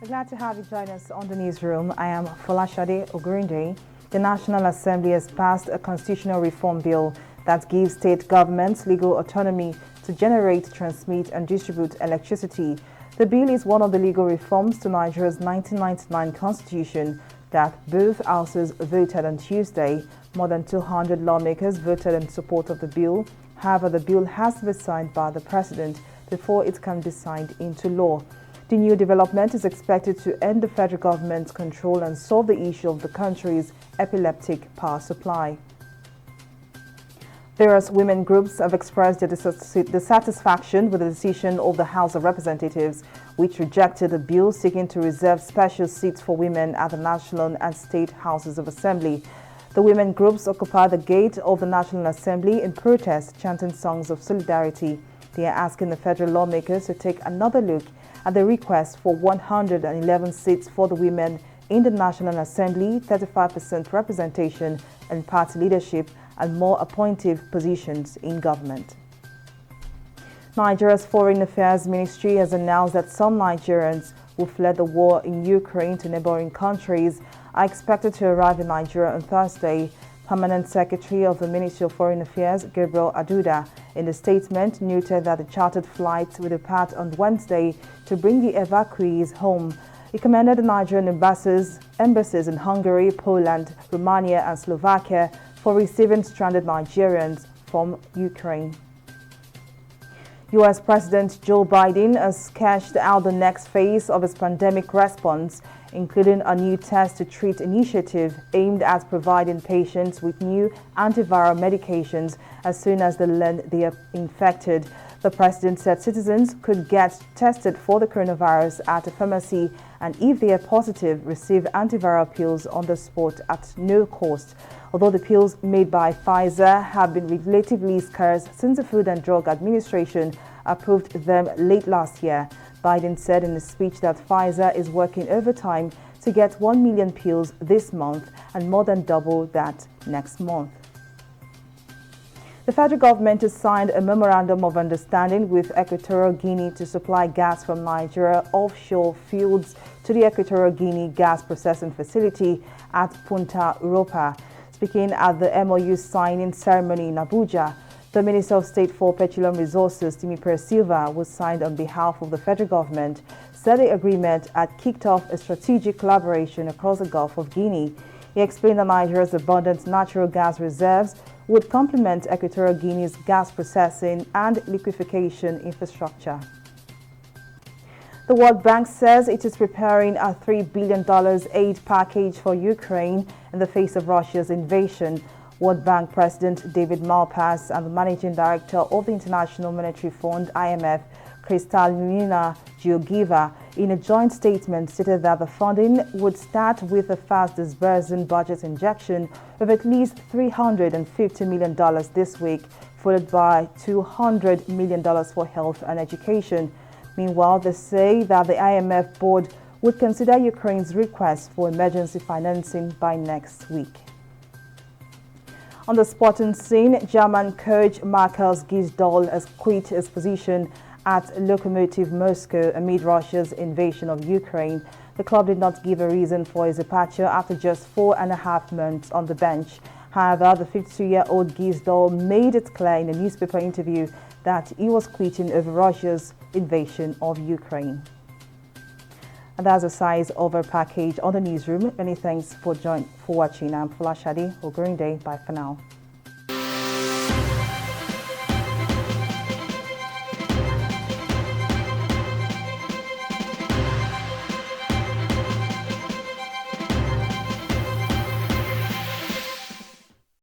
We're glad to have you join us on the newsroom. I am Folashade Ogurinde. The National Assembly has passed a constitutional reform bill that gives state governments legal autonomy to generate, transmit and distribute electricity. The bill is one of the legal reforms to Nigeria's 1999 constitution that both houses voted on Tuesday. More than 200 lawmakers voted in support of the bill. However, the bill has to be signed by the president before it can be signed into law. The new development is expected to end the federal government's control and solve the issue of the country's epileptic power supply. Various women groups have expressed their dissatisfaction with the decision of the House of Representatives, which rejected a bill seeking to reserve special seats for women at the National and State Houses of Assembly. The women groups occupied the gate of the National Assembly in protest, chanting songs of solidarity. They are asking the federal lawmakers to take another look at the request for 111 seats for the women in the National Assembly, 35% representation and party leadership, and more appointive positions in government. Nigeria's Foreign Affairs Ministry has announced that some Nigerians who fled the war in Ukraine to neighboring countries are expected to arrive in Nigeria on Thursday. Permanent Secretary of the Ministry of Foreign Affairs, Gabriel Aduda, in the statement noted that the chartered flights will depart on Wednesday to bring the evacuees home. He commended the Nigerian embassies in Hungary, Poland, Romania and Slovakia for receiving stranded Nigerians from Ukraine. U.S. President Joe Biden has sketched out the next phase of his pandemic response, including a new test-to-treat initiative aimed at providing patients with new antiviral medications as soon as they learn they are infected. The president said citizens could get tested for the coronavirus at a pharmacy and, if they are positive, receive antiviral pills on the spot at no cost. Although the pills made by Pfizer have been relatively scarce since the Food and Drug Administration approved them late last year, Biden said in a speech that Pfizer is working overtime to get 1 million pills this month and more than double that next month. The federal government has signed a memorandum of understanding with Equatorial Guinea to supply gas from Nigeria offshore fields to the Equatorial Guinea gas processing facility at Punta Europa. Speaking at the MOU signing ceremony in Abuja, the Minister of State for Petroleum Resources, Timi Silva, was signed on behalf of the federal government, said the agreement had kicked off a strategic collaboration across the Gulf of Guinea. He explained that Nigeria's abundant natural gas reserves would complement Equatorial Guinea's gas processing and liquefaction infrastructure. The World Bank says it is preparing a $3 billion aid package for Ukraine in the face of Russia's invasion. World Bank President David Malpass and the Managing Director of the International Monetary Fund, IMF, Kristalina Georgieva, in a joint statement stated that the funding would start with a fast disbursing budget injection of at least $350 million this week, followed by $200 million for health and education. Meanwhile, they say that the IMF board would consider Ukraine's request for emergency financing by next week. On the sporting scene, German coach Markus Gisdol has quit his position at Lokomotiv Moscow amid Russia's invasion of Ukraine. The club did not give a reason for his departure after just 4.5 months on the bench. However, the 52-year-old Gisdol made it clear in a newspaper interview that he was quitting over Russia's invasion of Ukraine. And that's the size of our package on the newsroom. Many thanks for watching. I'm Folashade Ogurinde. Bye for now.